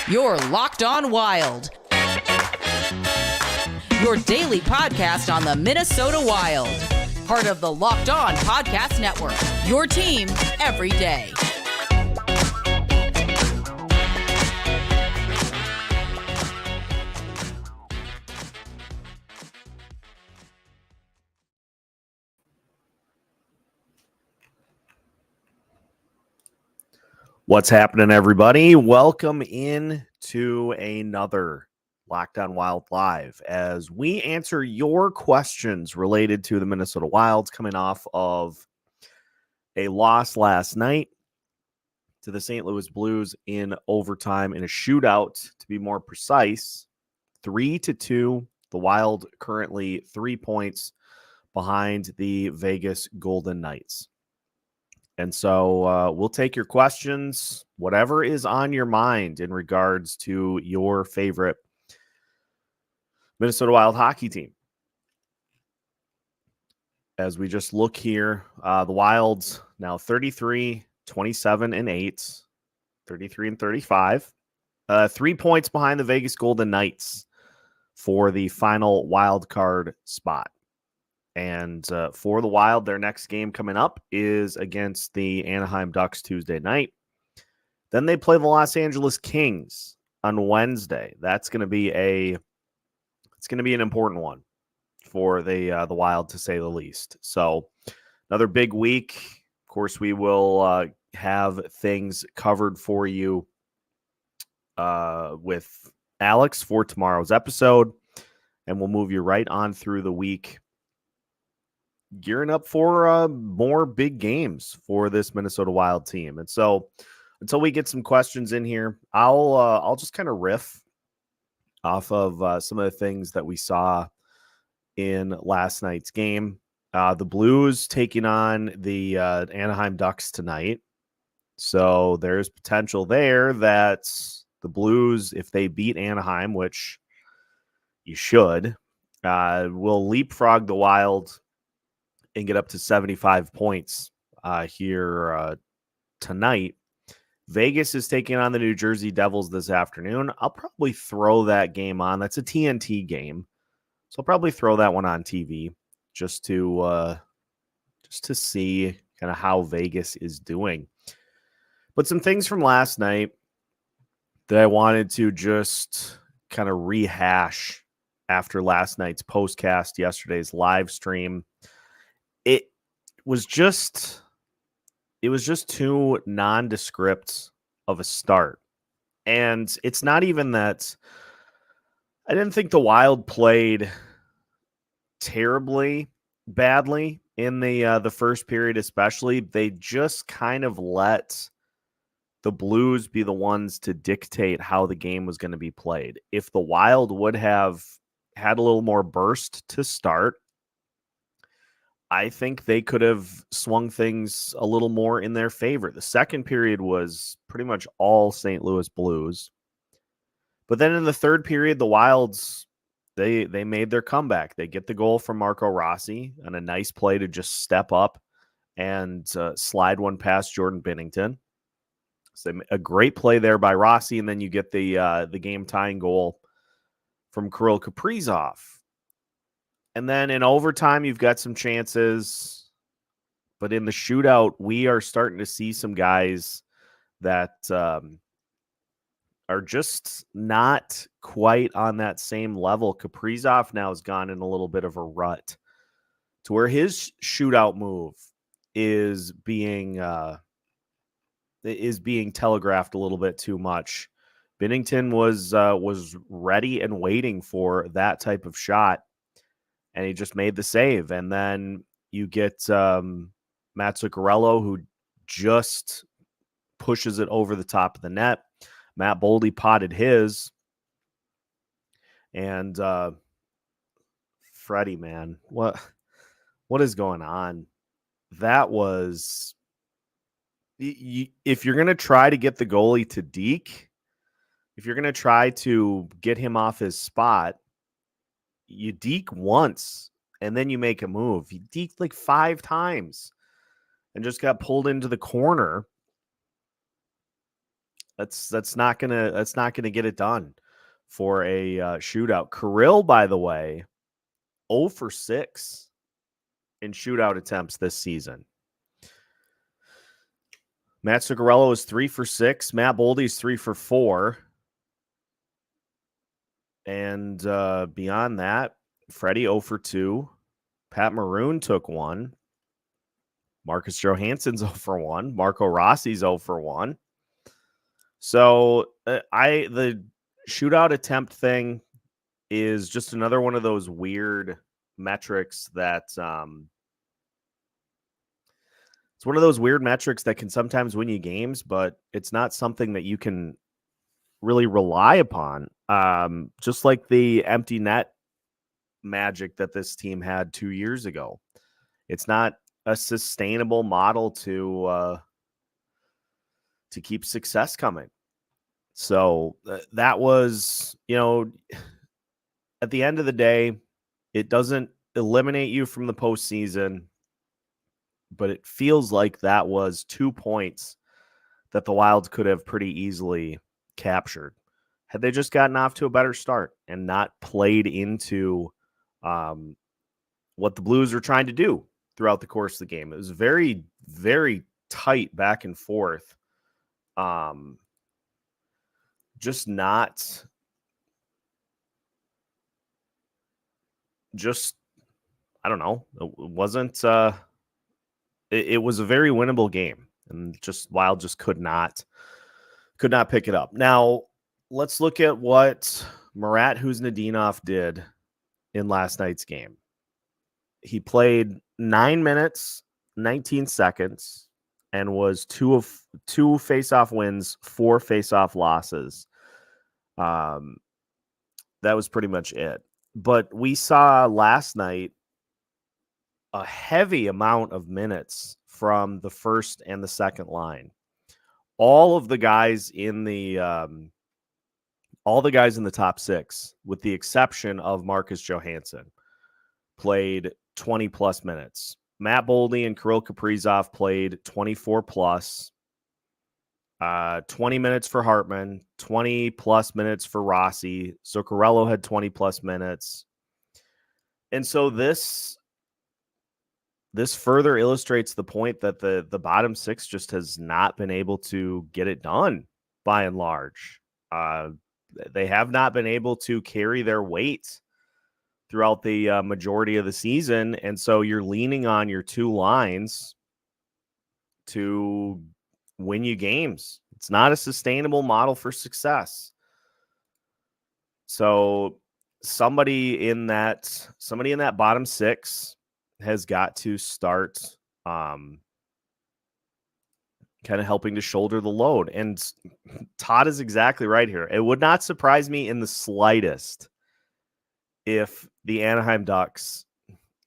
You're Locked On Wild. Your daily podcast on the Minnesota Wild. Part of the Locked On Podcast Network. Your team every day. What's happening, everybody? Welcome in to another Locked On Wild Live as we answer your questions related to the Minnesota Wild coming off of a loss last night to the St. Louis Blues in overtime in a shootout, to be more precise, 3-2. The Wild currently 3 points behind the Vegas Golden Knights. And so we'll take your questions, whatever is on your mind in regards to your favorite Minnesota Wild hockey team. As we just look here, the Wilds now 33, 27, and 8, 33 and 35. 3 points behind the Vegas Golden Knights for the final wild card spot. And for the Wild, their next game coming up is against the Anaheim Ducks Tuesday night. Then they play the Los Angeles Kings on Wednesday. That's going to be an important one for the Wild, to say the least. So another big week. Of course, we will have things covered for you with Alex for tomorrow's episode, and we'll move you right on through the week, gearing up for more big games for this Minnesota Wild team. And so until we get some questions in here, I'll just kind of riff off of some of the things that we saw in last night's game. The Blues taking on the Anaheim Ducks tonight. So there's potential there that the Blues, if they beat Anaheim, which you should, will leapfrog the Wild and get up to 75 points here tonight. Vegas is taking on the New Jersey Devils this afternoon. I'll probably throw that game on. That's a TNT game, so I'll probably throw that one on TV just to see kind of how Vegas is doing. But some things from last night that I wanted to just kind of rehash after last night's postcast, yesterday's live stream. It was just too nondescript of a start. And it's not even that I didn't think the Wild played terribly badly in the first period, especially. They just kind of let the Blues be the ones to dictate how the game was going to be played. If the Wild would have had a little more burst to start, I think they could have swung things a little more in their favor. The second period was pretty much all St. Louis Blues. But then in the third period, the Wilds, they made their comeback. They get the goal from Marco Rossi on a nice play to just step up and slide one past Jordan Binnington. So a great play there by Rossi, and then you get the game-tying goal from Kirill Kaprizov. And then in overtime, you've got some chances. But in the shootout, we are starting to see some guys that are just not quite on that same level. Kaprizov now has gone in a little bit of a rut to where his shootout move is being telegraphed a little bit too much. Binnington was ready and waiting for that type of shot, and he just made the save. And then you get Matt Zuccarello, who just pushes it over the top of the net. Matt Boldy potted his. And Freddie, man, what is going on? That was... if you're going to try to get the goalie to deke, if you're going to try to get him off his spot, you deke once and then you make a move. He deked like 5 times and just got pulled into the corner. That's not gonna get it done for a shootout. Kirill, by the way, 0 for 6 in shootout attempts this season. Matt Zuccarello is 3 for 6. Matt Boldy is 3 for 4. And beyond that, Freddie 0 for 2. Pat Maroon took 1. Marcus Johansson's 0 for 1. Marco Rossi's 0 for 1. So the shootout attempt thing is just another one of those weird metrics that it's one of those weird metrics that can sometimes win you games, but it's not something that you can really rely upon. Just like the empty net magic that this team had 2 years ago. It's not a sustainable model to keep success coming. So that was, at the end of the day, it doesn't eliminate you from the postseason, but it feels like that was 2 points that the Wild could have pretty easily captured had they just gotten off to a better start and not played into what the Blues were trying to do throughout the course of the game. It was very, very tight back and forth. Just not just, I don't know. It wasn't, it was a very winnable game, and just Wild just could not pick it up. Now let's look at what Marat Huznadinov did in last night's game. He played 9 minutes, 19 seconds, and was 2 of 2 face-off wins, 4 face-off losses. That was pretty much it. But we saw last night a heavy amount of minutes from the first and the second line. All the guys in the top 6, with the exception of Marcus Johansson, played 20 plus minutes. Matt Boldy and Kirill Kaprizov played 24 plus. 20 minutes for Hartman, 20 plus minutes for Rossi. Zuccarello had 20 plus minutes. And so this further illustrates the point that the bottom 6 just has not been able to get it done by and large. They have not been able to carry their weight throughout the majority of the season. And so you're leaning on your 2 lines to win you games. It's not a sustainable model for success. So somebody in that bottom 6 has got to start kind of helping to shoulder the load. And Todd is exactly right here. It would not surprise me in the slightest if the Anaheim Ducks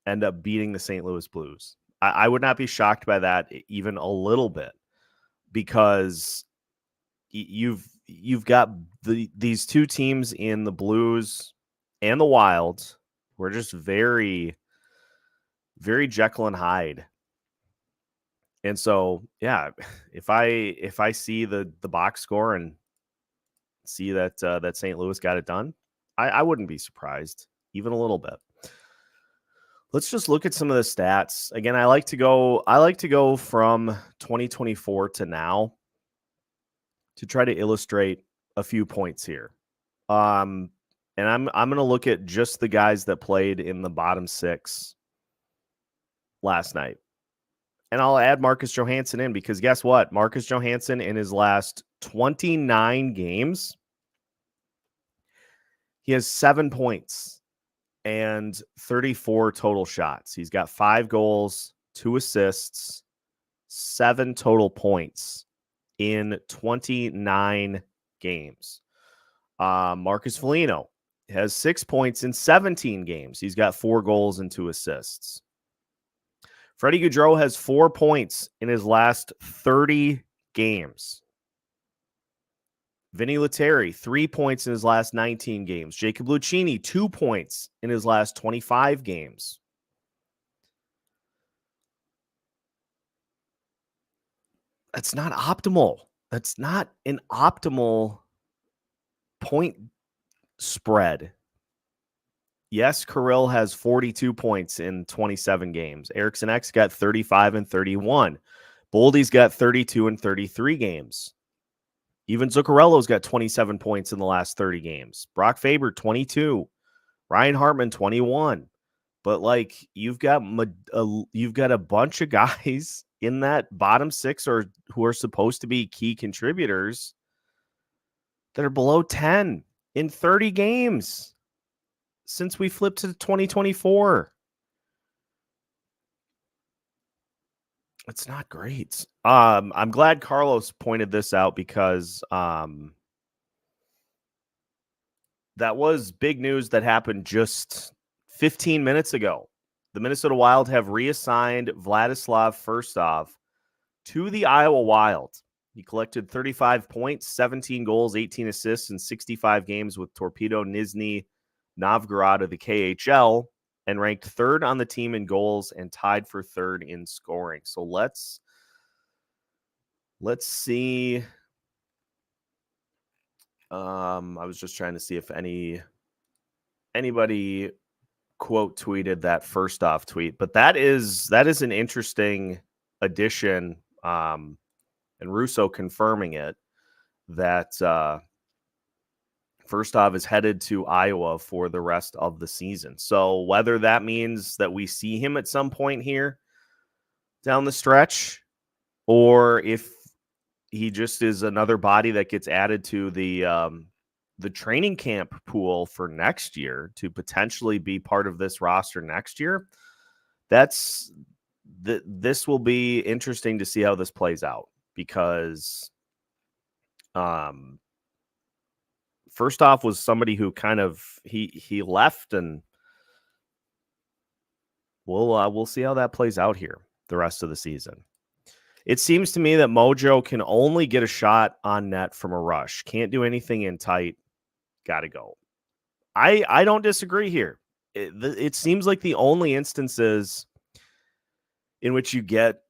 end up beating the St. Louis Blues. I would not be shocked by that even a little bit, because you've got these 2 teams in the Blues and the Wild who are just very, very Jekyll and Hyde. And so, yeah, if I see the box score and see that St. Louis got it done, I wouldn't be surprised even a little bit. Let's just look at some of the stats. Again, I like to go from 2024 to now to try to illustrate a few points here. And I'm going to look at just the guys that played in the bottom 6 last night. And I'll add Marcus Johansson in, because guess what? Marcus Johansson in his last 29 games, he has 7 points and 34 total shots. He's got 5 goals, 2 assists, 7 total points in 29 games. Marcus Foligno has 6 points in 17 games. He's got 4 goals and 2 assists. Freddie Gaudreau has 4 points in his last 30 games. Vinny Lettieri, 3 points in his last 19 games. Jacob Lucchini, 2 points in his last 25 games. That's not optimal. That's not an optimal point spread. Yes, Kirill has 42 points in 27 games. Eriksson Ek got 35 and 31. Boldy's got 32 and 33 games. Even Zuccarello's got 27 points in the last 30 games. Brock Faber, 22. Ryan Hartman, 21. But like you've got a bunch of guys in that bottom six or who are supposed to be key contributors that are below 10 in 30 games since we flipped to 2024. It's not great. I'm glad Carlos pointed this out because that was big news that happened just 15 minutes ago. The Minnesota Wild have reassigned Vladislav Firstov to the Iowa Wild. He collected 35 points, 17 goals, 18 assists in 65 games with Torpedo Nizhny Novgorod of the KHL, and ranked third on the team in goals and tied for third in scoring. So let's see. I was just trying to see if anybody quote tweeted that Firstov tweet, but that is an interesting addition. And Russo confirming it that Firstov is headed to Iowa for the rest of the season. So whether that means that we see him at some point here down the stretch, or if he just is another body that gets added to the training camp pool for next year to potentially be part of this roster next year, this will be interesting to see how this plays out, because Firstov was somebody who kind of he left, and we'll see how that plays out here the rest of the season. It seems to me that Mojo can only get a shot on net from a rush. Can't do anything in tight. Got to go. I don't disagree here. It seems like the only instances in which you get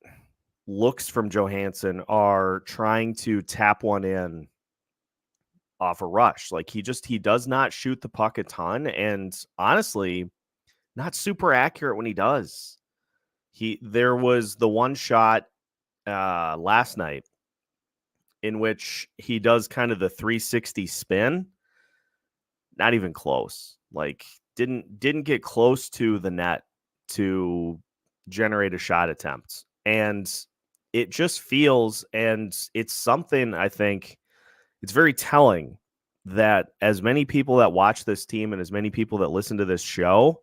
looks from Johansson are trying to tap one in off a rush. Like he does not shoot the puck a ton, and honestly, not super accurate when he does. There was the one shot last night in which he does kind of the 360 spin. Not even close. Like didn't get close to the net to generate a shot attempt. And it just feels, and it's something I think it's very telling that as many people that watch this team and as many people that listen to this show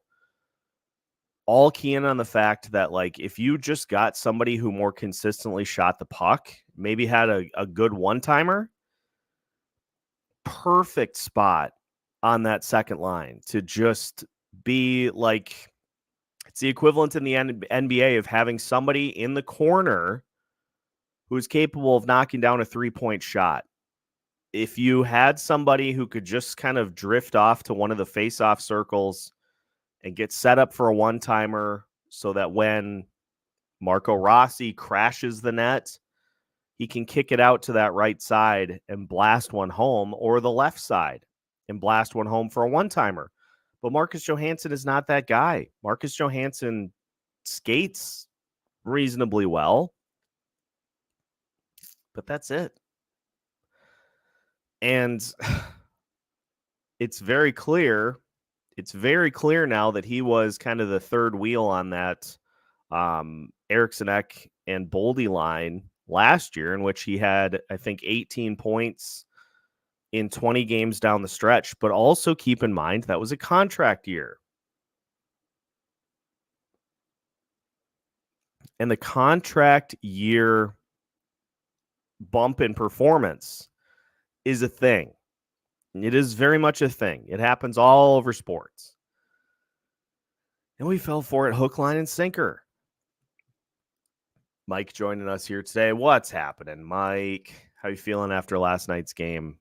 all key in on the fact that, like, if you just got somebody who more consistently shot the puck, maybe had a good one-timer, perfect spot on that second line to just be like, it's the equivalent in the NBA of having somebody in the corner who's capable of knocking down a three-point shot. If you had somebody who could just kind of drift off to one of the face-off circles and get set up for a one-timer so that when Marco Rossi crashes the net, he can kick it out to that right side and blast one home, or the left side and blast one home for a one-timer. But Marcus Johansson is not that guy. Marcus Johansson skates reasonably well, but that's it. And it's very clear now that he was kind of the third wheel on that Eriksson Ek and Boldy line last year, in which he had, I think, 18 points in 20 games down the stretch. But also keep in mind that was a contract year. And the contract year bump in performance is a thing. It is very much a thing. It happens all over sports. And we fell for it hook, line, and sinker. Mike joining us here today. What's happening, Mike? How you feeling after last night's game?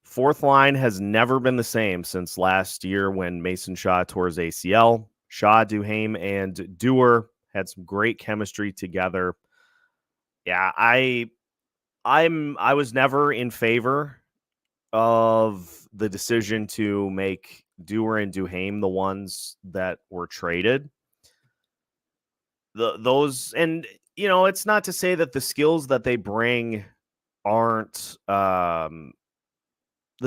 Fourth line has never been the same since last year when Mason Shaw tore his ACL. Shaw, Duhaime, and Dewar had some great chemistry together. Yeah, I was never in favor of the decision to make Dewar and Duhaime the ones that were traded. Those, and it's not to say that the skills that they bring aren't the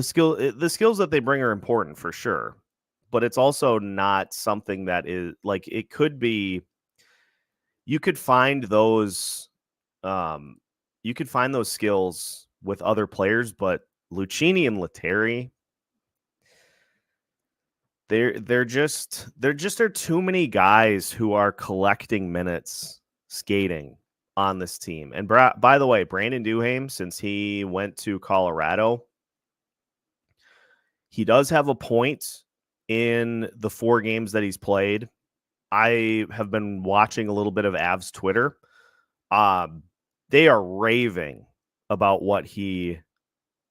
skills that they bring are important for sure, but it's also not something that is like, it could be, you could find those um you could find those skills with other players, but Lucchini and Lettieri, there just are too many guys who are collecting minutes skating on this team. And by the way, Brandon Duhaime, since he went to Colorado, he does have a point in the 4 games that he's played. I have been watching a little bit of Avs Twitter. They are raving about what he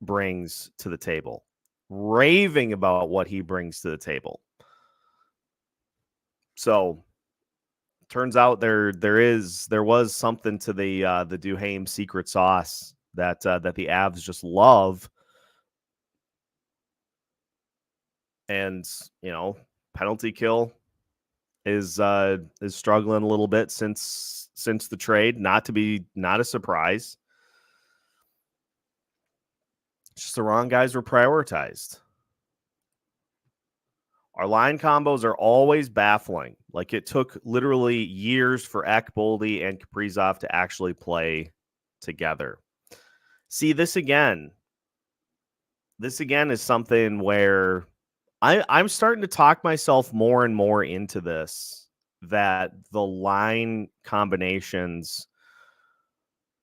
brings to the table. Raving about what he brings to the table. So turns out there was something to the Duhaime secret sauce that the Avs just love. And penalty kill is struggling a little bit since the trade. Not a surprise. It's just the wrong guys were prioritized. Our line combos are always baffling. Like, it took literally years for Boldy and Kaprizov to actually play together. See, this again is something where I'm starting to talk myself more and more into this, that the line combinations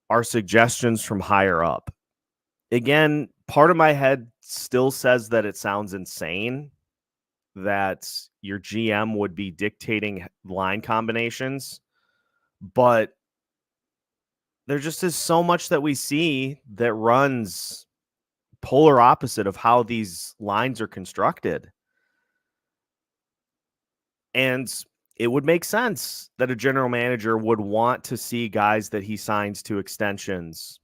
are suggestions from higher up. Again, part of my head still says that it sounds insane that your GM would be dictating line combinations, but there just is so much that we see that runs polar opposite of how these lines are constructed. And it would make sense that a general manager would want to see guys that he signs to extensions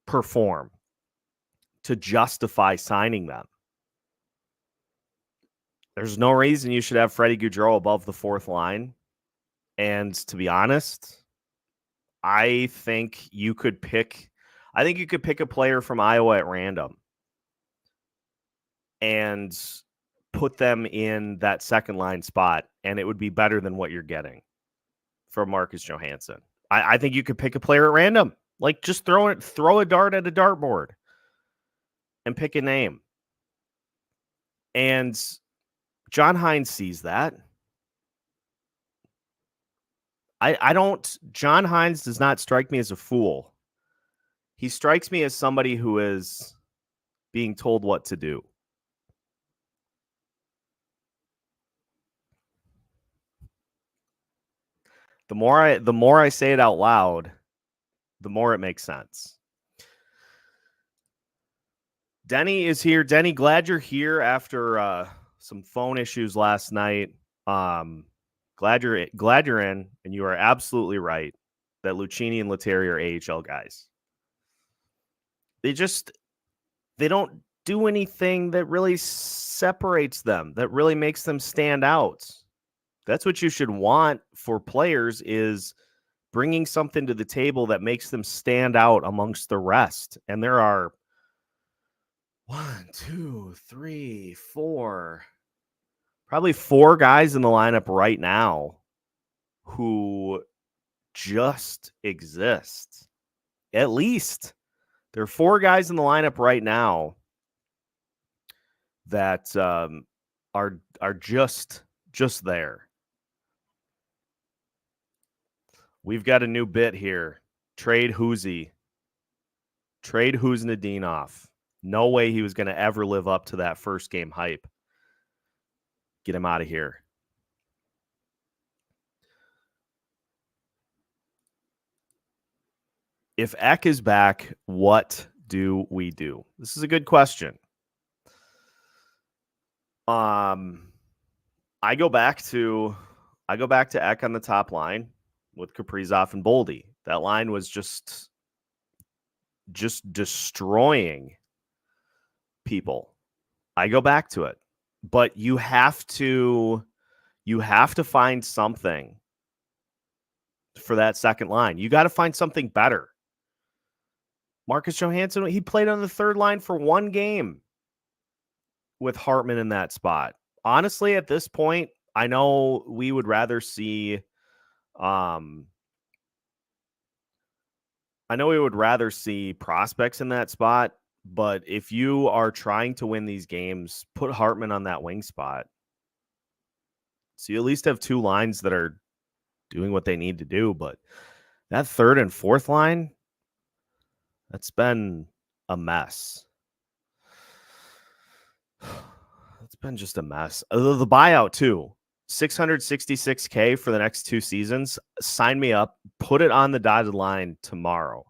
perform to justify signing them. There's no reason you should have Freddie Gaudreau above the 4th line. And to be honest, I think you could pick a player from Iowa at random and put them in that second line spot, and it would be better than what you're getting from Marcus Johansson. I think you could pick a player at random. Like, just throw a dart at a dartboard and pick a name. And John Hines sees that. John Hines does not strike me as a fool. He strikes me as somebody who is being told what to do. The more I say it out loud, the more it makes sense. Denny is here. Denny, glad you're here after some phone issues last night. Glad you're in, and you are absolutely right that Lucchini and Lettieri are AHL guys. They don't do anything that really separates them, that really makes them stand out. That's what you should want for players, is bringing something to the table that makes them stand out amongst the rest. And there are 1, 2, 3, 4, probably 4 guys in the lineup right now who just exist. At least there are 4 guys in the lineup right now that are just there. We've got a new bit here. Trade Huznadinov. No way he was going to ever live up to that first game hype. Get him out of here. If Ek is back, what do we do? This is a good question. I go back to Ek on the top line. with Kaprizov and Boldy. That line was just destroying people. I go back to it. But you have to find something for that second line. You got to find something better. Marcus Johansson, he played on the third line for one game with Hartman in that spot. Honestly, at this point, I know we would rather see prospects in that spot, but if you are trying to win these games, put Hartman on that wing spot. So you at least have two lines that are doing what they need to do. But that third and fourth line, that's been a mess. It's been just a mess. The buyout, too. $666K for the next 2 seasons. Sign me up. Put it on the dotted line tomorrow.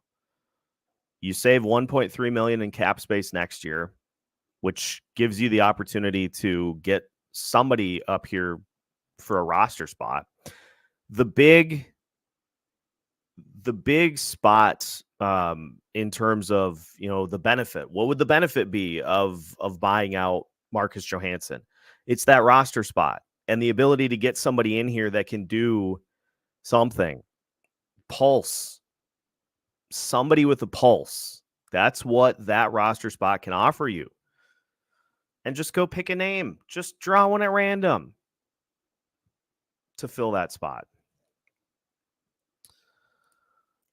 You save $1.3 million in cap space next year, which gives you the opportunity to get somebody up here for a roster spot. The big spot in terms of, the benefit. What would the benefit be of buying out Marcus Johansson? It's that roster spot and the ability to get somebody in here that can do something. Pulse. Somebody with a pulse. That's what that roster spot can offer you. And just go pick a name. Just draw one at random to fill that spot.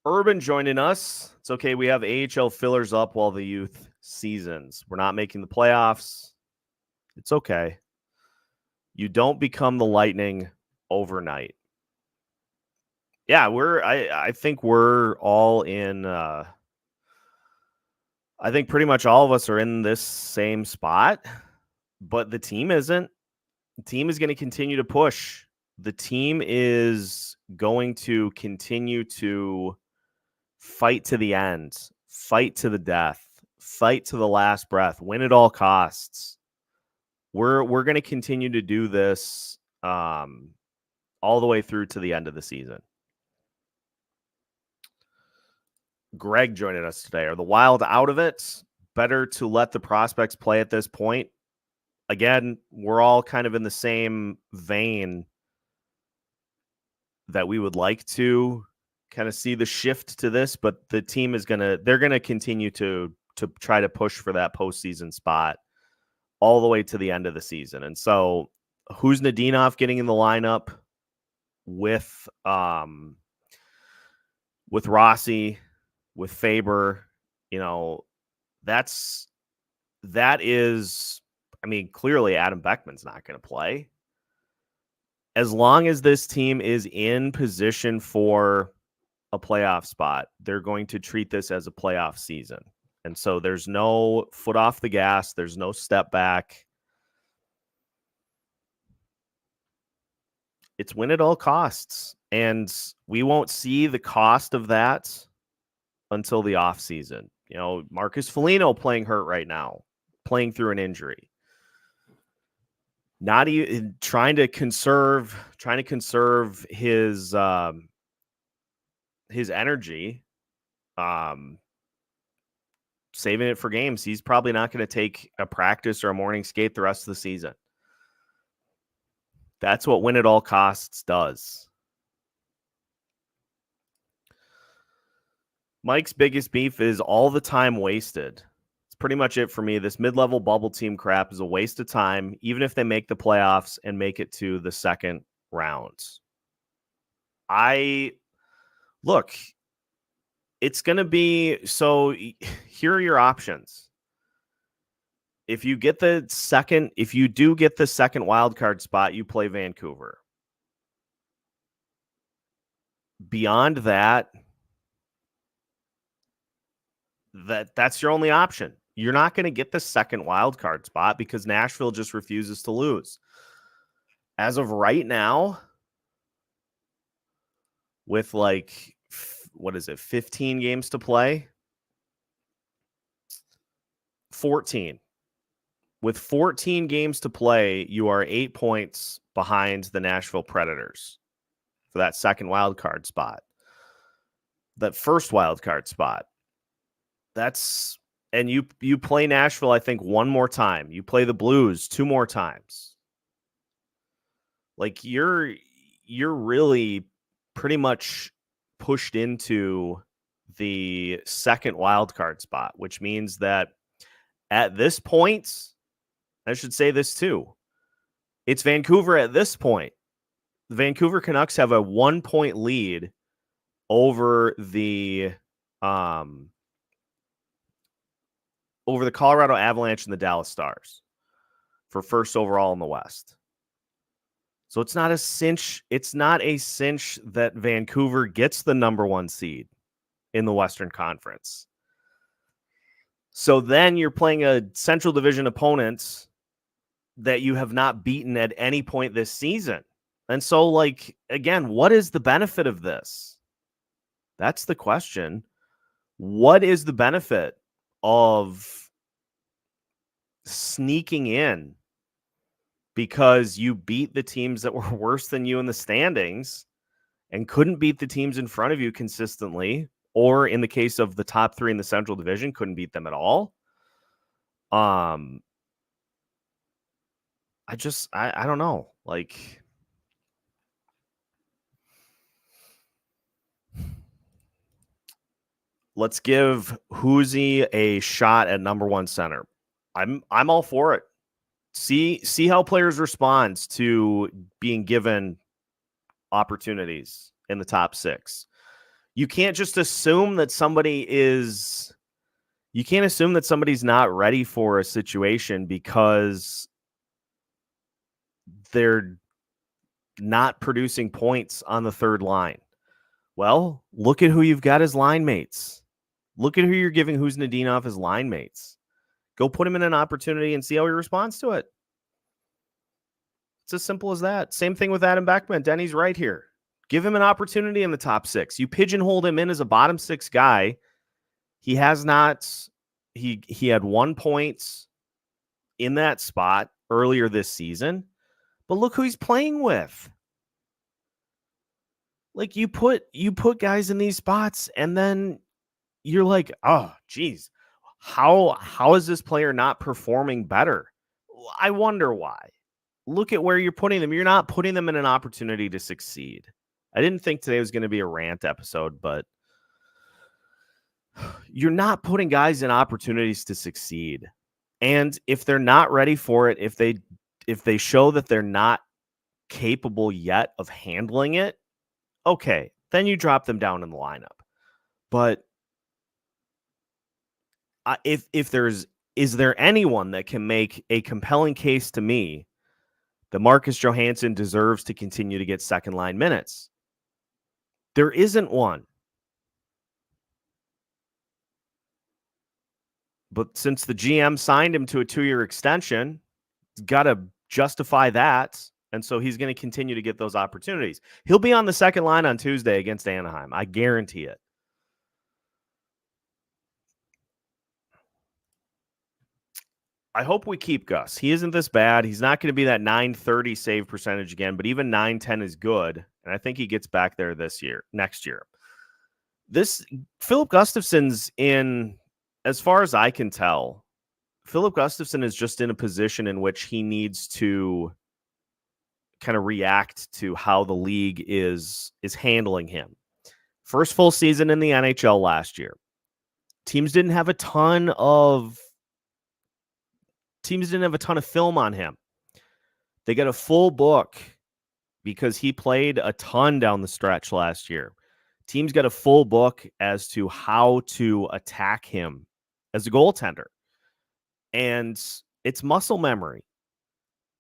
Urban joining us. It's okay. We have AHL fillers up while the youth seasons. We're not making the playoffs. It's okay. You don't become the Lightning overnight. Yeah, I think we're all in. I think pretty much all of us are in this same spot, but the team isn't. The team is going to continue to push. The team is going to continue to fight to the end, fight to the death, fight to the last breath, win at all costs. We're going to continue to do this all the way through to the end of the season. Greg joining us today. Are the Wild out of it? Better to let the prospects play at this point? Again, we're all kind of in the same vein that we would like to kind of see the shift to this, but the team is they're going to continue to try to push for that postseason spot all the way to the end of the season. And so who's Nadinov getting in the lineup with Rossi, with Faber? That is, clearly Adam Beckman's not going to play. As long as this team is in position for a playoff spot, they're going to treat this as a playoff season. And so there's no foot off the gas. There's no step back. It's win at all costs. And we won't see the cost of that until the offseason. Marcus Foligno playing hurt right now, playing through an injury. Not even trying to conserve his energy, saving it for games. He's probably not going to take a practice or a morning skate the rest of the season. That's what win at all costs does. Mike's biggest beef is all the time wasted. It's pretty much it for me. This mid-level bubble team crap is a waste of time, even if they make the playoffs and make it to the second round. Look, it's going to be, so here are your options. If you do get the second wild card spot, you play Vancouver. Beyond that, that's your only option. You're not going to get the second wild card spot because Nashville just refuses to lose. As of right now, with 15 games to play? 14. With 14 games to play, you are 8 points behind the Nashville Predators. for that second wild card spot, that first wild card spot. And you play Nashville, I think, one more time. You play the Blues 2 more times. Like you're really pretty much pushed into the second wild card spot, which means that at this point, I should say this too, it's Vancouver at this point. The Vancouver Canucks have a 1-point lead over the Colorado Avalanche and the Dallas Stars for first overall in the West. So it's not a cinch. It's not a cinch that Vancouver gets the number 1 seed in the Western Conference. So then you're playing a Central Division opponent that you have not beaten at any point this season. And so, like, again, what is the benefit of this? That's the question. What is the benefit of sneaking in because you beat the teams that were worse than you in the standings and couldn't beat the teams in front of you consistently, or in the case of the top 3 in the Central Division, couldn't beat them at all? I don't know. Like, let's give Housie a shot at number 1 center. I'm all for it. See how players respond to being given opportunities in the top 6. You can't just assume that somebody's not ready for a situation because they're not producing points on the third line. Well, look at who you've got as line mates. Look at who you're giving Husnudinov as line mates. Go put him in an opportunity and see how he responds to it. It's as simple as that. Same thing with Adam Beckman. Denny's right here. Give him an opportunity in the top 6. You pigeonholed him in as a bottom 6 guy. He has not. He had 1 point in that spot earlier this season. But look who he's playing with. Like, you put guys in these spots and then you're like, oh, geez, how is this player not performing better? I wonder why. Look at where you're putting them. You're not putting them in an opportunity to succeed. I didn't think today was going to be a rant episode, but you're not putting guys in opportunities to succeed. And if they're not ready for it, if they show that they're not capable yet of handling it, okay, then you drop them down in the lineup. But is there anyone that can make a compelling case to me that Marcus Johansson deserves to continue to get second line minutes? There isn't one. But since the GM signed him to a 2-year extension, he's got to justify that. And so he's going to continue to get those opportunities. He'll be on the second line on Tuesday against Anaheim. I guarantee it. I hope we keep Gus. He isn't this bad. He's not going to be that .930 save percentage again, but even .910 is good. And I think he gets back there next year. This Philip Gustafson's in, as far as I can tell, Philip Gustafson is just in a position in which he needs to kind of react to how the league is handling him. First full season in the NHL last year. Teams didn't have a ton of film on him. They got a full book because he played a ton down the stretch last year. Teams got a full book as to how to attack him as a goaltender. And it's muscle memory.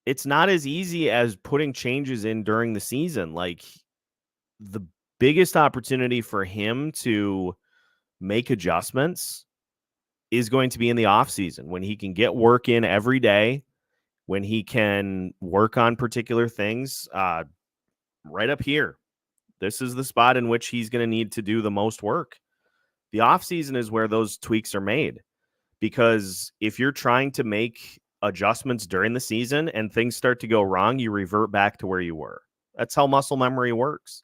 It's not as easy as putting changes in during the season. Like, the biggest opportunity for him to make adjustments is going to be in the offseason, when he can get work in every day, when he can work on particular things. Right up here, this is the spot in which he's going to need to do the most work. The offseason is where those tweaks are made, because if you're trying to make adjustments during the season and things start to go wrong, you revert back to where you were. That's how muscle memory works.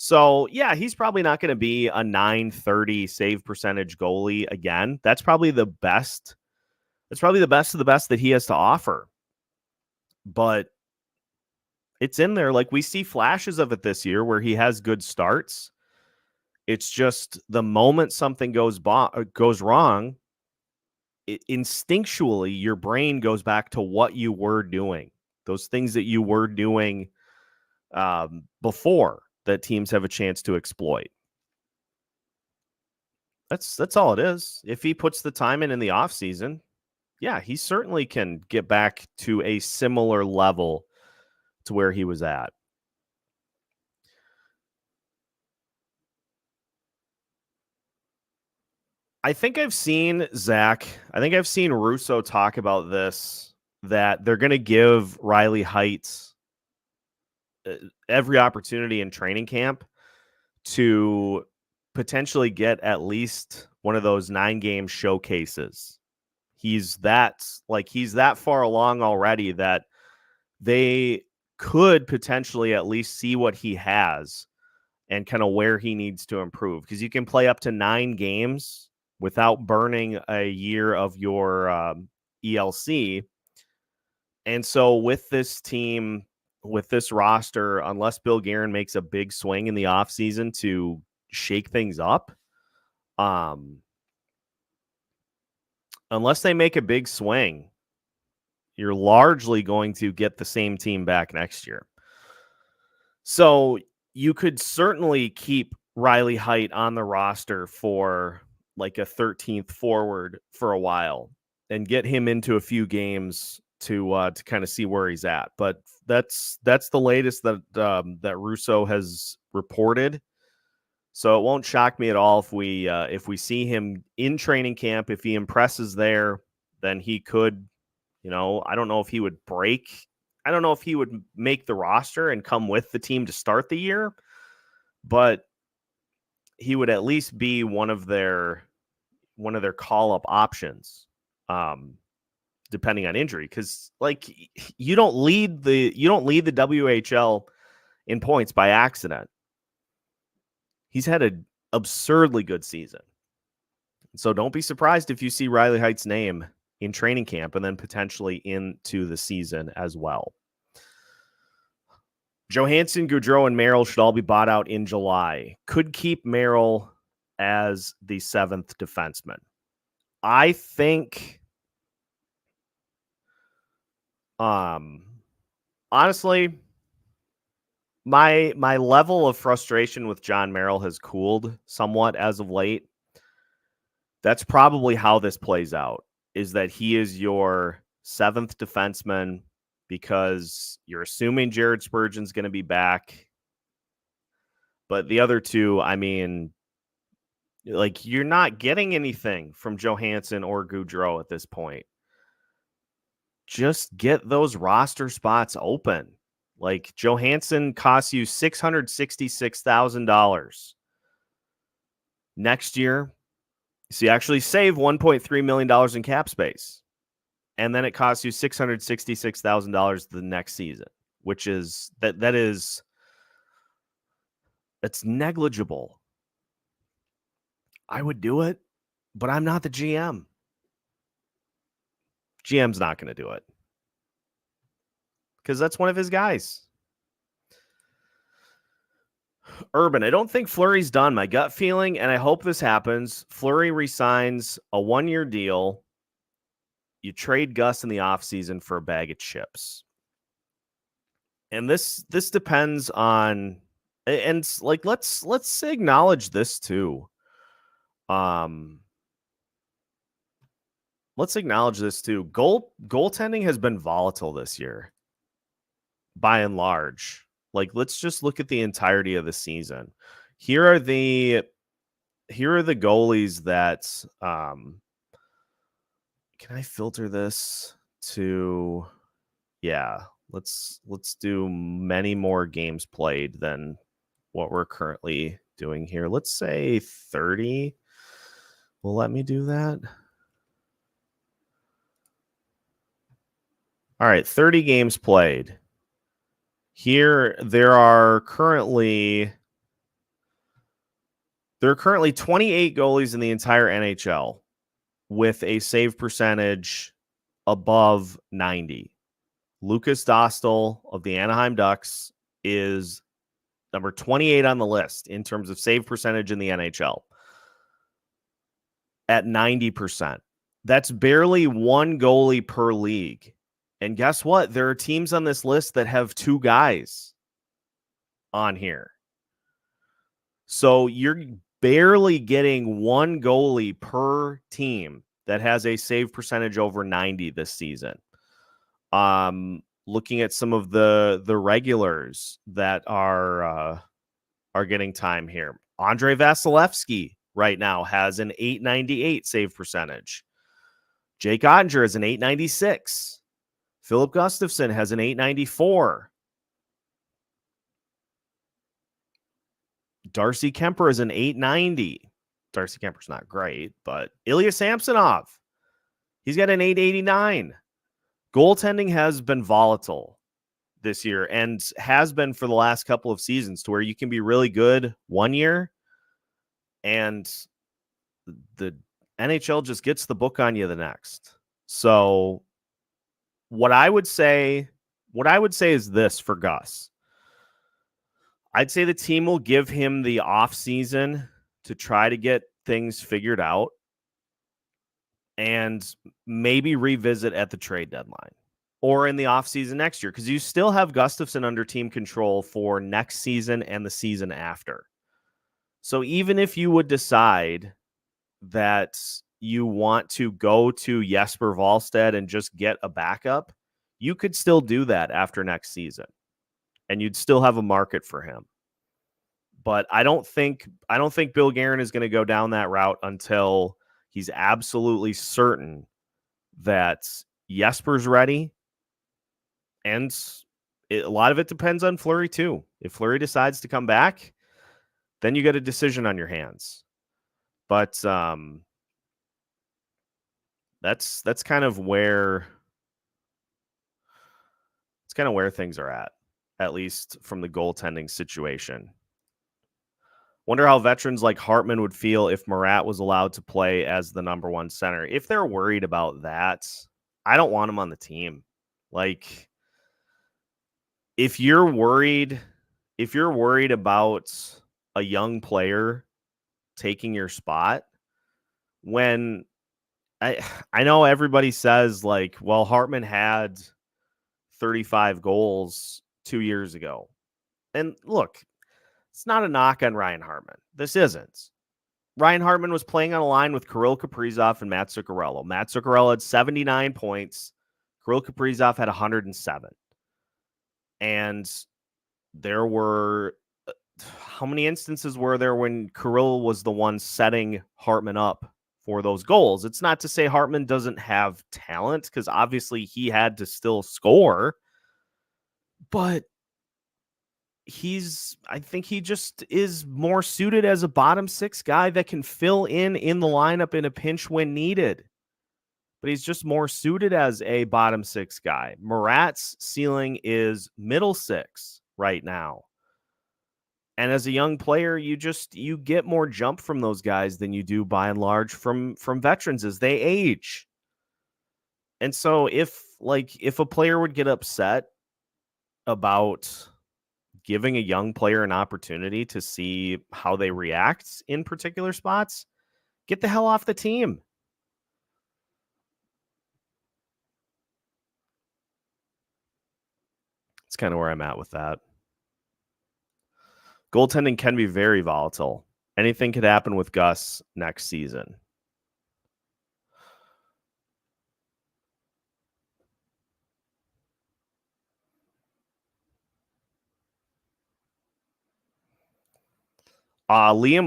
So, yeah, he's probably not going to be a .930 save percentage goalie again. That's probably the best. That's probably the best of the best that he has to offer. But it's in there. Like, we see flashes of it this year where he has good starts. It's just the moment something goes wrong, instinctually your brain goes back to what you were doing. Those things that you were doing before that teams have a chance to exploit. That's all it is. If he puts the time in the offseason, yeah, he certainly can get back to a similar level to where he was at. I think I've seen Russo talk about this, that they're going to give Riley Heights every opportunity in training camp to potentially get at least one of those 9-game showcases. He's that far along already that they could potentially at least see what he has and kind of where he needs to improve, because you can play up to 9 games without burning a year of your ELC. And so with this team, with this roster, unless Bill Guerin makes a big swing in the offseason to shake things up, unless they make a big swing, you're largely going to get the same team back next year. So you could certainly keep Riley Height on the roster for like a 13th forward for a while and get him into a few games to kind of see where he's at. But that's the latest that Russo has reported. So it won't shock me at all if we see him in training camp. If he impresses there, then he could, I don't know if he would make the roster and come with the team to start the year, but he would at least be one of their call-up options, depending on injury. Because like you don't lead the WHL in points by accident. He's had an absurdly good season. So don't be surprised if you see Riley Height's name in training camp and then potentially into the season as well. Johansson, Gaudreau, and Merrill should all be bought out in July. Could keep Merrill as the 7th defenseman. I think, honestly, my level of frustration with John Merrill has cooled somewhat as of late. That's probably how this plays out, is that he is your 7th defenseman because you're assuming Jared Spurgeon's going to be back. But the other two, I mean, like, you're not getting anything from Johansson or Gaudreau at this point. Just get those roster spots open. Like, Johansson costs you $666,000. Next year, so you actually save $1.3 million in cap space. And then it costs you $666,000 the next season, which is that's negligible. I would do it, but I'm not the GM. GM's not going to do it because that's one of his guys. Urban, I don't think Fleury's done. My gut feeling, and I hope this happens, Fleury resigns a 1-year deal. You trade Gus in the offseason for a bag of chips. And this depends on, and like let's acknowledge this too. Let's acknowledge this too. Goaltending has been volatile this year, by and large. Like, let's just look at the entirety of the season. Here are the goalies that can I filter this to, yeah, let's do many more games played than what we're currently doing here. Let's say 30. Will let me do that? All right, 30 games played. Here, there are currently There are currently 28 goalies in the entire NHL with a save percentage above 90. Lucas Dostal of the Anaheim Ducks is number 28 on the list in terms of save percentage in the NHL at 90%. That's barely one goalie per league. And guess what? There are teams on this list that have two guys on here. So you're barely getting one goalie per team that has a save percentage over 90 this season. Looking at some of the regulars that are getting time here. Andre Vasilevsky right now has an 898 save percentage. Jake Ottinger has an 896. Philip Gustafson has an 894. Darcy Kemper is an 890. Darcy Kemper's not great, but Ilya Samsonov, he's got an 889. Goaltending has been volatile this year and has been for the last couple of seasons, to where you can be really good one year and the NHL just gets the book on you the next. So what I would say is this for Gus. I'd say the team will give him the offseason to try to get things figured out and maybe revisit at the trade deadline or in the offseason next year, because you still have Gustafson under team control for next season and the season after. So even if you would decide that you want to go to Jesper Wallstedt and just get a backup, you could still do that after next season, and you'd still have a market for him. But I don't think Bill Guerin is going to go down that route until he's absolutely certain that Jesper's ready. And a lot of it depends on Fleury too. If Fleury decides to come back, then you get a decision on your hands. But that's kind of where things are at least from the goaltending situation. Wonder how veterans like Hartman would feel if Murat was allowed to play as the number one center. If they're worried about that, I don't want him on the team. Like, if you're worried about a young player taking your spot, when I know everybody says, like, well, Hartman had 35 goals 2 years ago. And look, it's not a knock on Ryan Hartman. This isn't. Ryan Hartman was playing on a line with Kirill Kaprizov and Matt Zuccarello. Matt Zuccarello had 79 points. Kirill Kaprizov had 107. And there were, how many instances were there when Kirill was the one setting Hartman up for those goals? It's not to say Hartman doesn't have talent, because obviously he had to still score, but I think he just is more suited as a bottom six guy that can fill in the lineup in a pinch when needed. But he's just more suited as a bottom six guy. Murat's ceiling is middle six right now. And as a young player, you get more jump from those guys than you do by and large from veterans as they age. And so if a player would get upset about giving a young player an opportunity to see how they react in particular spots, get the hell off the team. It's kind of where I'm at with that. Goaltending can be very volatile. Anything could happen with Gus next season. Liam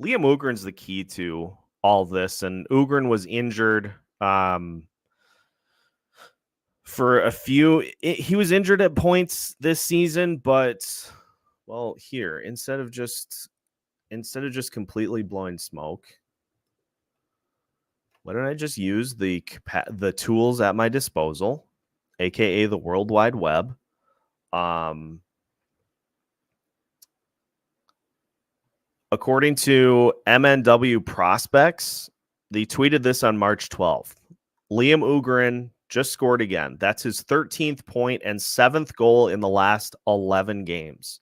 Ugrin's the key to all this, and Ugrin was injured for a few. He was injured at points this season, but well, here instead of just completely blowing smoke, why don't I just use the tools at my disposal, aka the World Wide Web? According to MNW Prospects, they tweeted this on March 12th. Liam Ugrin just scored again. That's his 13th point and 7th goal in the last 11 games.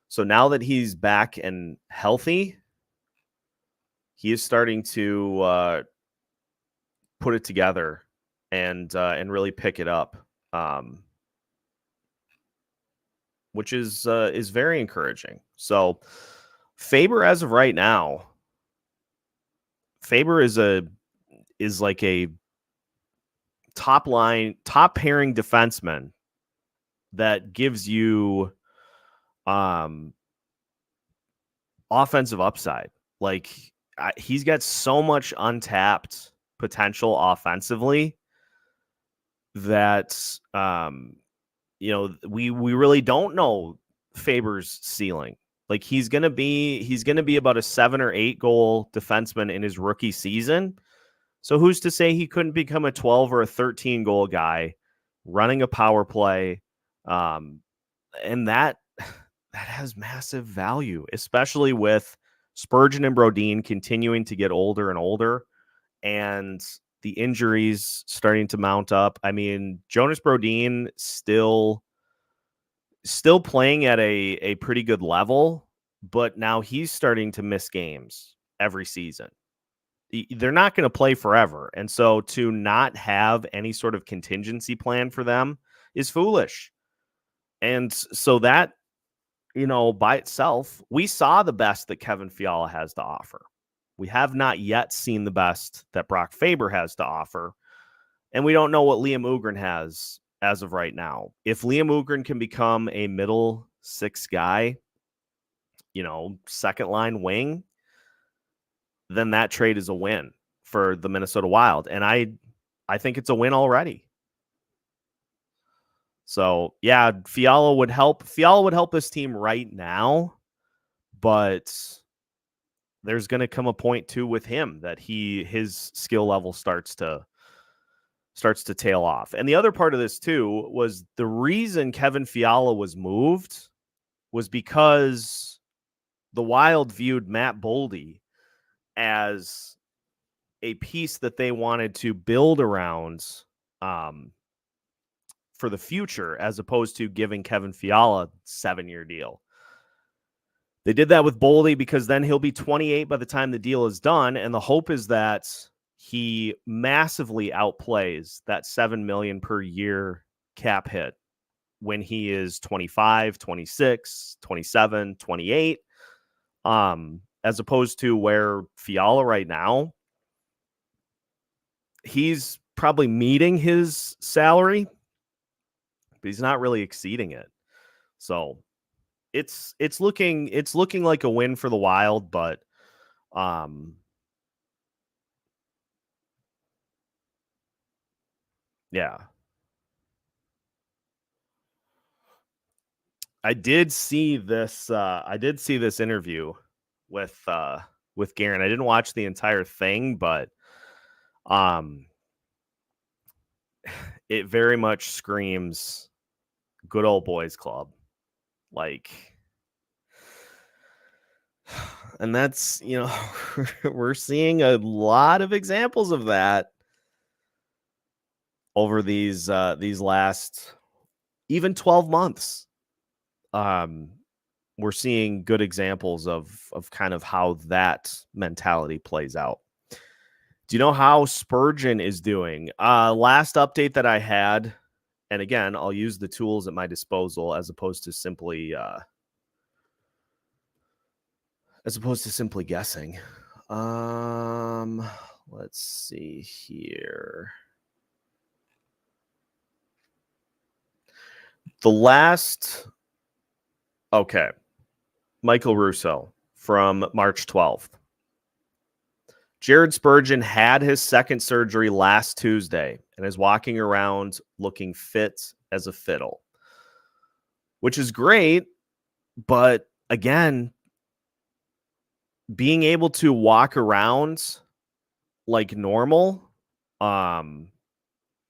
So now that he's back and healthy, he is starting to put it together and really pick it up, which is very encouraging. So Faber, as of right now, Faber is like a top pairing defenseman that gives you offensive upside. Like he's got so much untapped potential offensively that we really don't know Faber's ceiling. Like he's gonna be about a 7 or 8 goal defenseman in his rookie season. So who's to say he couldn't become a 12 or a 13 goal guy running a power play? And that has massive value, especially with Spurgeon and Brodin continuing to get older and older and the injuries starting to mount up. I mean, Jonas Brodin still playing at a pretty good level, but now he's starting to miss games every season. They're not going to play forever. And so to not have any sort of contingency plan for them is foolish. And so that, by itself, we saw the best that Kevin Fiala has to offer. We have not yet seen the best that Brock Faber has to offer. And we don't know what Liam Ugrin has as of right now. If Liam Ugrin can become a middle six guy, second line wing, then that trade is a win for the Minnesota Wild. And I think it's a win already. So yeah, Fiala would help this team right now, but there's going to come a point too with him that his skill level starts to tail off. And the other part of this too was the reason Kevin Fiala was moved was because the Wild viewed Matt Boldy as a piece that they wanted to build around for the future, as opposed to giving Kevin Fiala a 7-year deal. They did that with Boldy because then he'll be 28 by the time the deal is done. And the hope is that he massively outplays that $7 million per year cap hit when he is 25, 26, 27, 28, as opposed to where Fiala right now, he's probably meeting his salary, but he's not really exceeding it. So it's looking like a win for the Wild, but yeah. I did see this interview with Guerin. I didn't watch the entire thing, but it very much screams good old boys club. Like, and that's, we're seeing a lot of examples of that over these last even 12 months. We're seeing good examples of kind of how that mentality plays out. Do you know how Spurgeon is doing? Last update that I had, and again, I'll use the tools at my disposal as opposed to simply guessing. Let's see here. Michael Russo from March 12th. Jared Spurgeon had his second surgery last Tuesday and is walking around looking fit as a fiddle, which is great. But again, being able to walk around like normal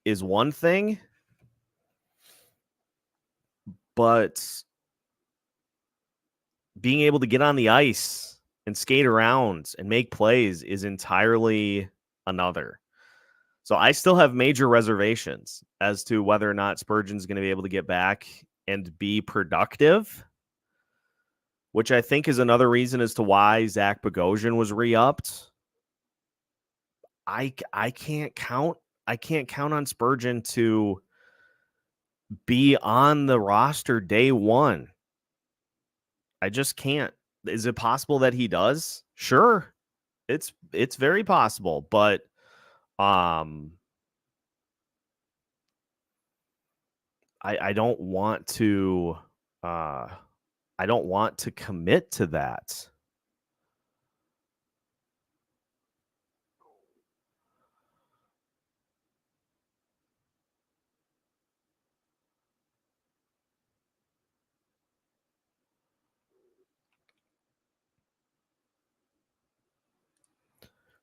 is one thing, but being able to get on the ice and skate around and make plays is entirely another. So I still have major reservations as to whether or not Spurgeon's going to be able to get back and be productive, which I think is another reason as to why Zach Bogosian was re-upped. I can't count on Spurgeon to be on the roster day one. I just can't. Is it possible that he does? Sure. It's very possible, but I don't want to commit to that.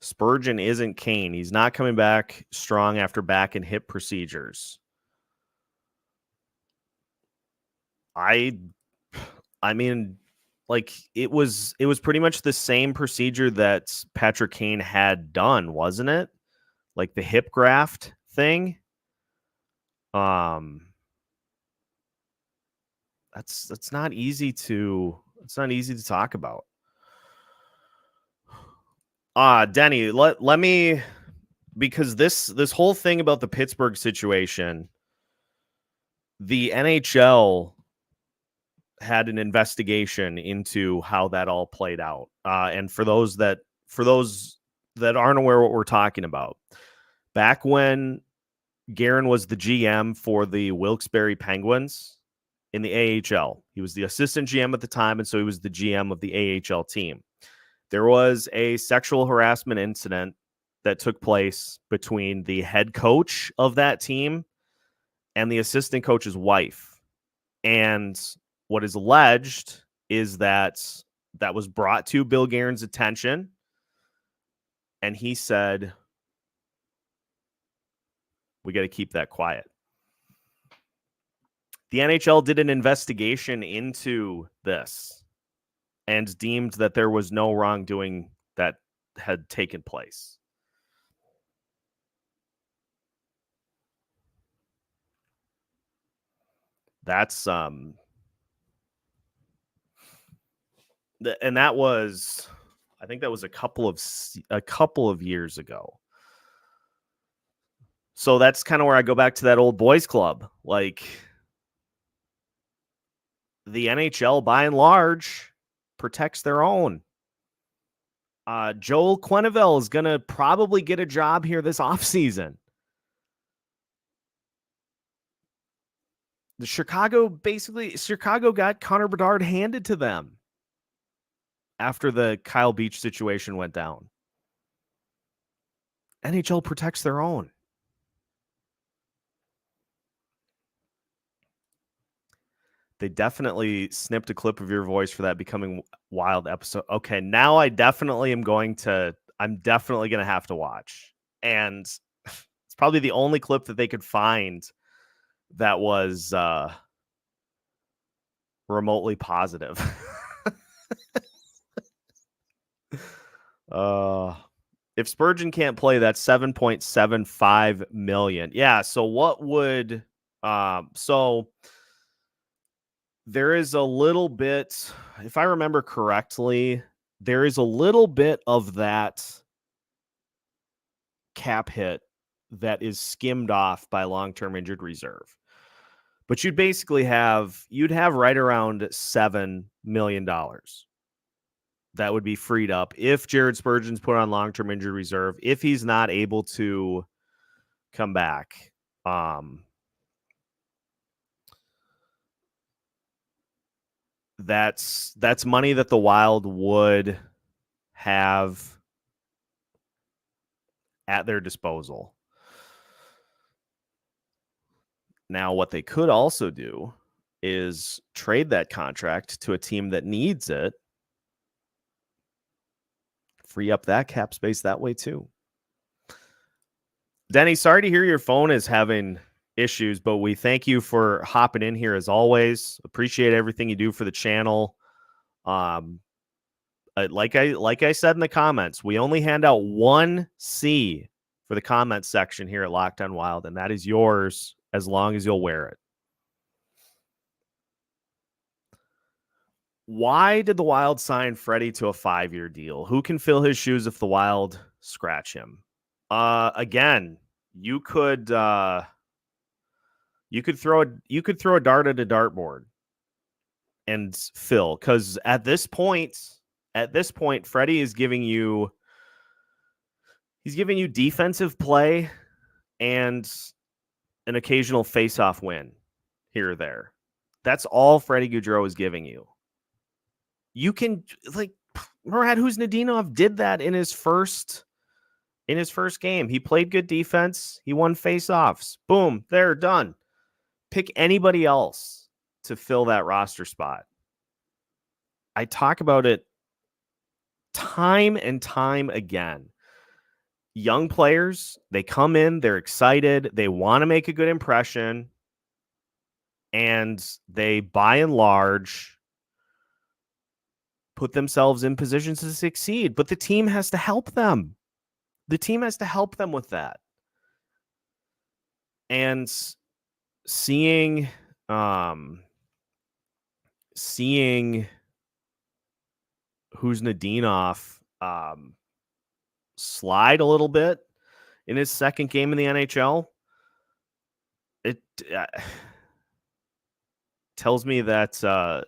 Spurgeon isn't Kane. He's not coming back strong after back and hip procedures. I mean, like it was pretty much the same procedure that Patrick Kane had done, wasn't it? Like the hip graft thing. That's not easy to talk about. Denny, let me, because this whole thing about the Pittsburgh situation, the NHL had an investigation into how that all played out. And for those that aren't aware what we're talking about, back when Guerin was the GM for the Wilkes-Barre Penguins in the AHL, he was the assistant GM at the time, and so he was the GM of the AHL team. There was a sexual harassment incident that took place between the head coach of that team and the assistant coach's wife. And what is alleged is that was brought to Bill Guerin's attention, and he said, we got to keep that quiet. The NHL did an investigation into this and deemed that there was no wrongdoing that had taken place. That's and that was, I think that was a couple of years ago. So that's kind of where I go back to that old boys club. Like, the NHL by and large protects their own. Joel Quenneville is going to probably get a job here this offseason. Chicago got Connor Bedard handed to them after the Kyle Beach situation went down. NHL protects their own. They definitely snipped a clip of your voice for that Becoming Wild episode. Okay, now I'm definitely going to have to watch. And it's probably the only clip that they could find that was remotely positive. If Spurgeon can't play, that's $7.75 million. Yeah, so what would so there is a little bit, if I remember correctly, there is a little bit of that cap hit that is skimmed off by long-term injured reserve. But you'd have right around $7 million that would be freed up if Jared Spurgeon's put on long-term injured reserve, if he's not able to come back. That's money that the Wild would have at their disposal. Now, what they could also do is trade that contract to a team that needs it, free up that cap space that way too. Denny, sorry to hear your phone is having issues, but we thank you for hopping in here as always. Appreciate everything you do for the channel. Like I said in the comments, we only hand out one C for the comments section here at Locked On Wild, and that is yours as long as you'll wear it. Why did the Wild sign Freddie to a 5-year deal? Who can fill his shoes if the Wild scratch him? Again, you could throw a dart at a dartboard and fill, because at this point, Freddie is giving you defensive play and an occasional face-off win here or there. That's all Freddie Gaudreau is giving you. You can, like, Murat Huznadinov did that in his first game. He played good defense. He won face-offs. Boom, they're done. Pick anybody else to fill that roster spot. I talk about it time and time again. Young players, they come in, they're excited, they want to make a good impression, and they, by and large, put themselves in positions to succeed. But the team has to help them. The team has to help them with that. And seeing Huznadinov slide a little bit in his second game in the NHL, it tells me that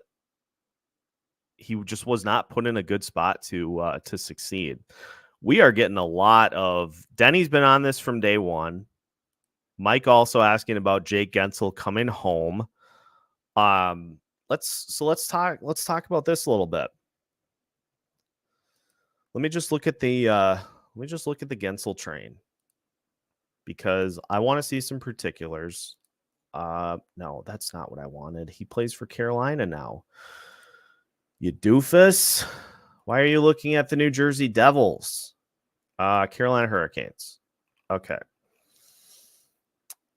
he just was not put in a good spot to succeed. We are getting a lot of Denny's been on this from day one. Mike also asking about Jake Gensel coming home. Let's talk about this a little bit. Let me just look at the Gensel train, because I want to see some particulars. No, that's not what I wanted. He plays for Carolina now. You doofus. Why are you looking at the New Jersey Devils? Carolina Hurricanes. Okay.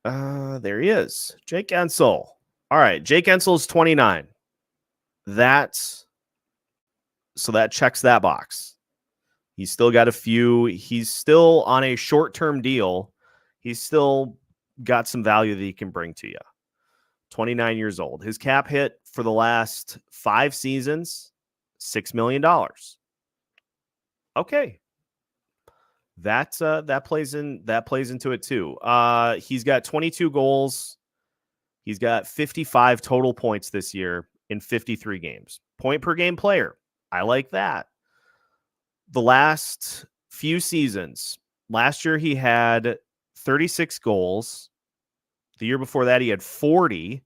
There he is. Jake Gensel. All right. Jake Gensel is 29. So that checks that box. He's still got he's still on a short-term deal. He's still got some value that he can bring to you. 29 years old. His cap hit for the last 5 seasons, $6 million. Okay. That plays into it too. He's got 22 goals. He's got 55 total points this year in 53 games. Point per game player. I like that. The last few seasons, last year he had 36 goals. The year before that he had 40.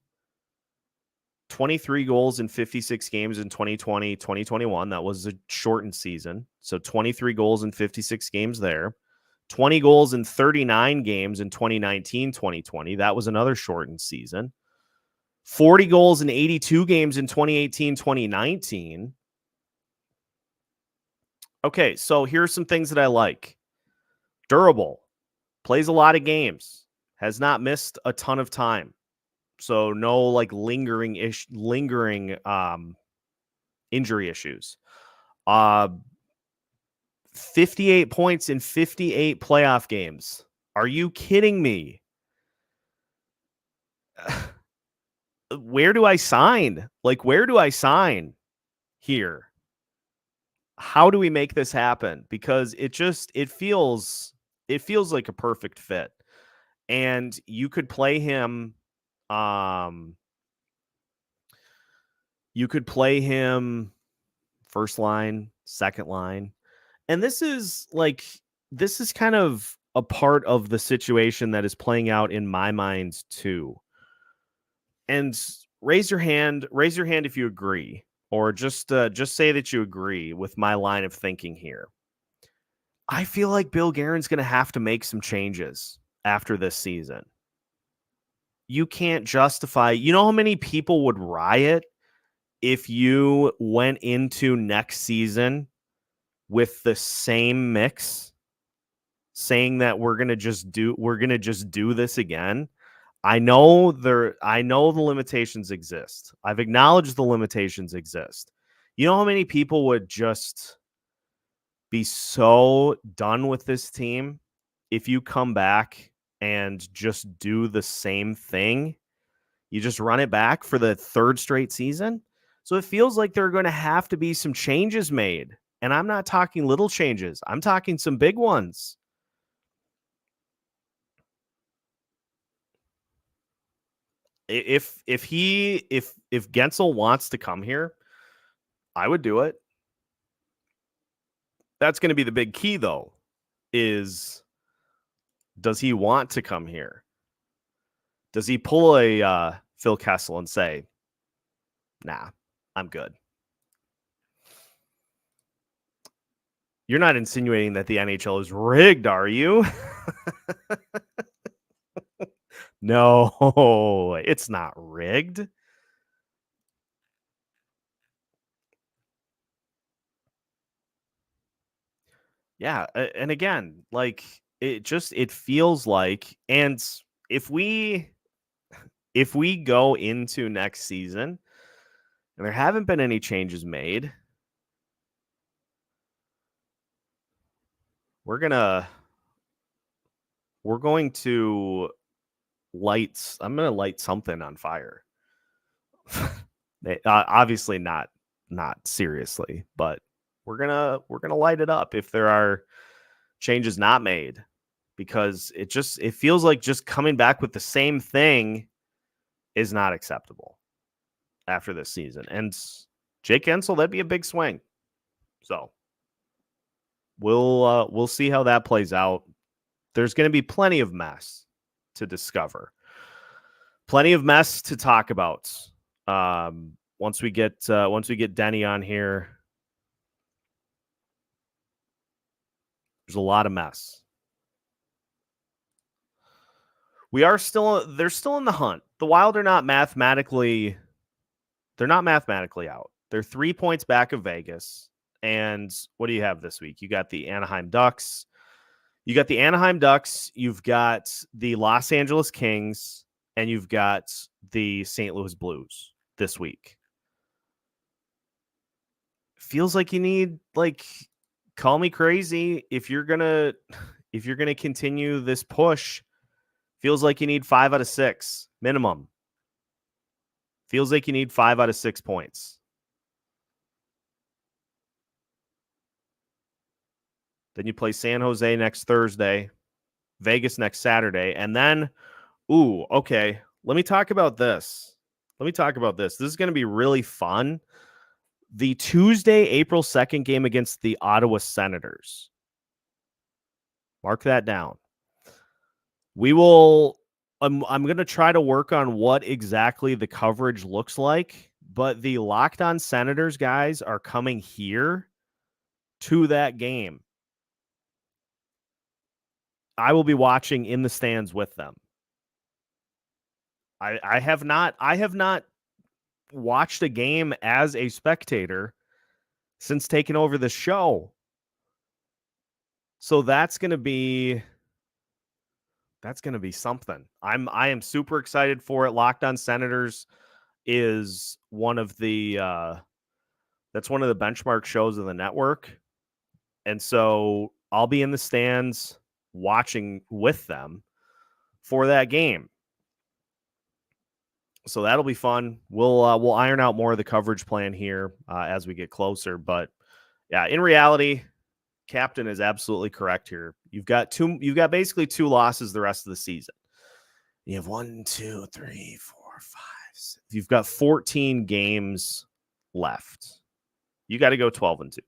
23 goals in 56 games in 2020, 2021. That was a shortened season. So 23 goals in 56 games there. 20 goals in 39 games in 2019, 2020. That was another shortened season. 40 goals in 82 games in 2018, 2019. Okay, so here are some things that I like. Durable. Plays a lot of games. Has not missed a ton of time. So no like lingering injury issues. 58 points in 58 playoff games. Are you kidding me? Where do I sign? Like, where do I sign here? How do we make this happen? Because it feels like a perfect fit. And you could play him first line, second line. And this is kind of a part of the situation that is playing out in my mind too. And raise your hand if you agree, or just say that you agree with my line of thinking here. I feel like Bill Guerin's going to have to make some changes after this season. You can't justify, you know how many people would riot if you went into next season with the same mix, saying that we're going to just do this again? I know the limitations exist. I've acknowledged the limitations exist. You know how many people would just be so done with this team if you come back and just do the same thing? You just run it back for the third straight season. So it feels like there are going to have to be some changes made. And I'm not talking little changes. I'm talking some big ones. If Gensel wants to come here, I would do it. That's going to be the big key, though, is does he want to come here? Does he pull a Phil Kessel and say, nah, I'm good? You're not insinuating that the NHL is rigged, are you? No, it's not rigged. Yeah, and again, like it feels like, and if we go into next season and there haven't been any changes made, we're going to I'm going to light something on fire. Obviously not seriously, but we're going to light it up if there are changes not made, because it feels like just coming back with the same thing is not acceptable after this season. And Jake Gensel, that'd be a big swing. So we'll see how that plays out. There's going to be plenty of mess to discover, plenty of mess to talk about. Once we get Denny on here, there's a lot of mess. They're still in the hunt. The Wild are not mathematically out. They're 3 points back of Vegas. And what do you have this week? You got the Anaheim Ducks. You've got the Los Angeles Kings, and you've got the St. Louis Blues this week. Feels like you need, like, call me crazy, if you're gonna continue this push. Feels like you need 5 out of 6 minimum. Feels like you need 5 out of 6 points. Then you play San Jose next Thursday, Vegas next Saturday, and then, okay, let me talk about this. This is going to be really fun. The Tuesday, April 2nd game against the Ottawa Senators. Mark that down. I'm going to try to work on what exactly the coverage looks like, but the Locked On Senators guys are coming here to that game. I will be watching in the stands with them. I have not watched a game as a spectator since taking over the show. So that's going to be something. I am super excited for it. Locked On Senators is one of the benchmark shows of the network. And so I'll be in the stands watching with them for that game. So that'll be fun. We'll iron out more of the coverage plan here as we get closer. But yeah, in reality, Captain is absolutely correct here. You've got basically 2 losses the rest of the season. You have 1, 2, 3, 4, 5, 6. You've got 14 games left. You got to go 12-2.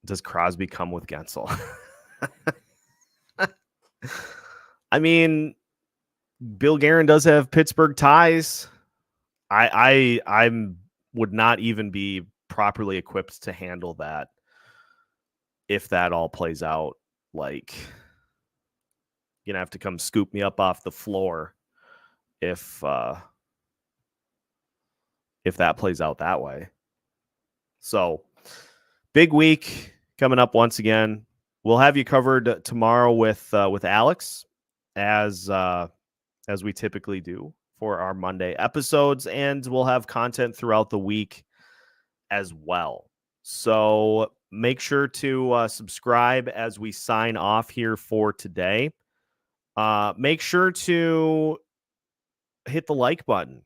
Does Crosby come with Gensel? I mean, Bill Guerin does have Pittsburgh ties. I would not even be properly equipped to handle that if that all plays out. Like, you're gonna have to come scoop me up off the floor if that plays out that way. So, big week coming up once again. We'll have you covered tomorrow with Alex as we typically do for our Monday episodes, and we'll have content throughout the week as well. So make sure to subscribe as we sign off here for today. Make sure to hit the like button.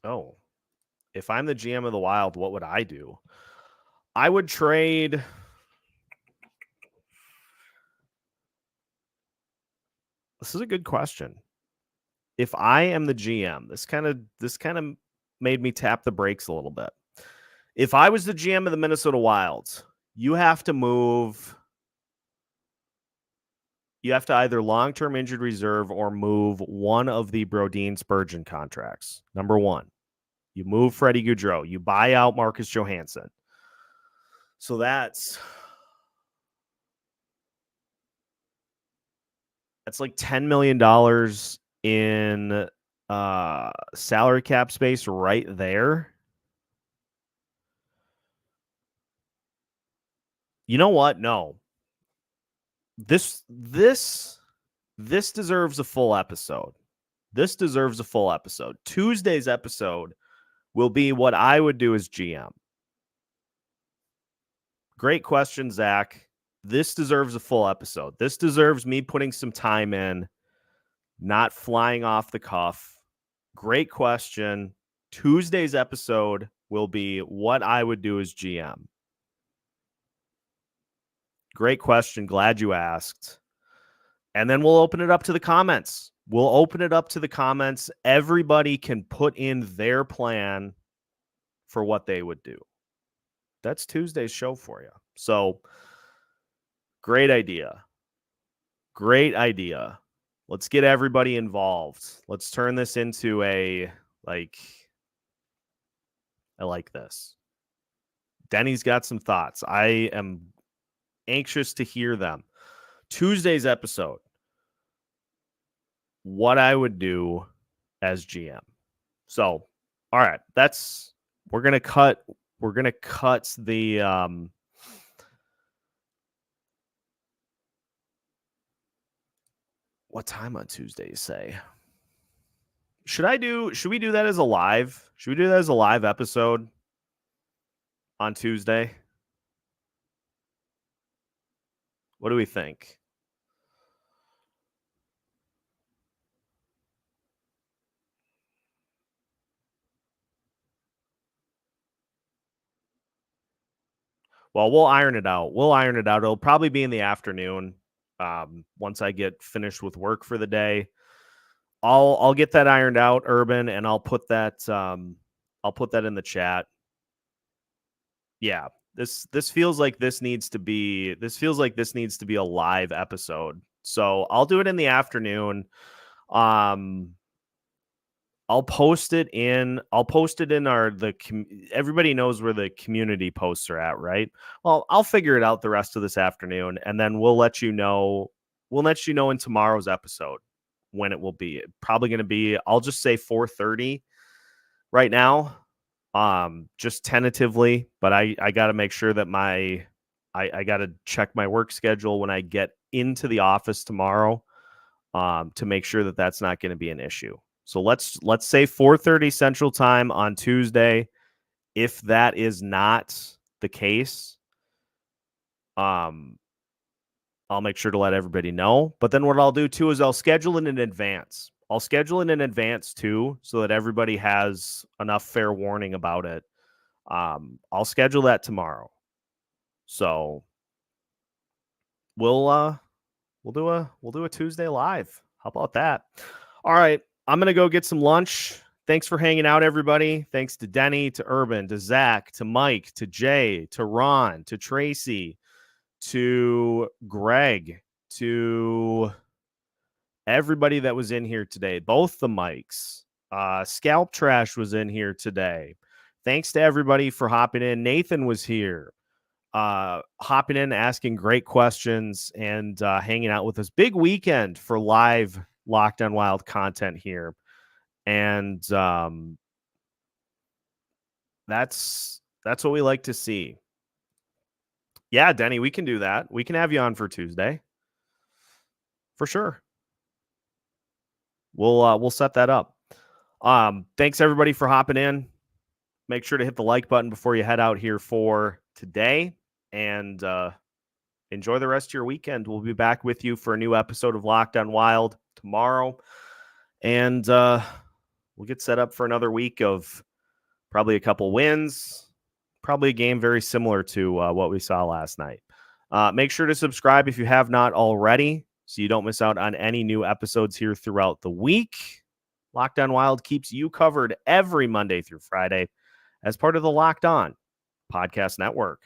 Oh, if I'm the GM of the Wild, what would I do? I would trade. This is a good question. If I am the GM, this kind of made me tap the brakes a little bit. If I was the GM of the Minnesota Wild, you have to move. You have to either long-term injured reserve or move one of the Brodin Spurgeon contracts. Number one, you move Freddie Gaudreau. You buy out Marcus Johansson. So that's like $10 million in salary cap space right there. You know what? No. This deserves a full episode. This deserves a full episode. Tuesday's episode will be what I would do as GM. Great question, Zach. This deserves a full episode. This deserves me putting some time in, not flying off the cuff. Great question. Tuesday's episode will be what I would do as GM. Great question. Glad you asked. And then we'll open it up to the comments. Everybody can put in their plan for what they would do. That's Tuesday's show for you. So, great idea. Let's get everybody involved. Let's turn this into I like this. Denny's got some thoughts. I am anxious to hear them. Tuesday's episode, what I would do as GM. So, all right, we're going to cut the what time on Tuesday you say? Should we do that as a live? Should we do that as a live episode on Tuesday? What do we think? Well, we'll iron it out. It'll probably be in the afternoon. Once I get finished with work for the day, I'll get that ironed out, Urban, and I'll put that in the chat. Yeah, this feels like this needs to be a live episode. So I'll do it in the afternoon. I'll post it in everybody knows where the community posts are at, right? Well, I'll figure it out the rest of this afternoon, and then we'll let you know in tomorrow's episode when it will be. Probably going to be, I'll just say 4:30 right now. Just tentatively, but I got to make sure that I got to check my work schedule when I get into the office tomorrow, to make sure that that's not going to be an issue. So let's say 4:30 Central Time on Tuesday. If that is not the case, I'll make sure to let everybody know. But then what I'll do too is I'll schedule it in advance. Too, so that everybody has enough fair warning about it. I'll schedule that tomorrow. So we'll do a Tuesday live. How about that? All right. I'm going to go get some lunch. Thanks for hanging out, everybody. Thanks to Denny, to Urban, to Zach, to Mike, to Jay, to Ron, to Tracy, to Greg, to everybody that was in here today. Both the mics. Scalp Trash was in here today. Thanks to everybody for hopping in. Nathan was here, hopping in, asking great questions, and hanging out with us. Big weekend for live Locked On Wild content here. And that's what we like to see. Yeah, Denny, we can do that. We can have you on for Tuesday. For sure. we'll set that up. Thanks everybody for hopping in. Make sure to hit the like button before you head out here for today, and enjoy the rest of your weekend. We'll be back with you for a new episode of Locked On Wild tomorrow, and we'll get set up for another week of probably a couple wins, probably a game very similar to what we saw last night. Make sure to subscribe if you have not already, so you don't miss out on any new episodes here throughout the week. Locked On Wild keeps you covered every Monday through Friday as part of the Locked On Podcast Network.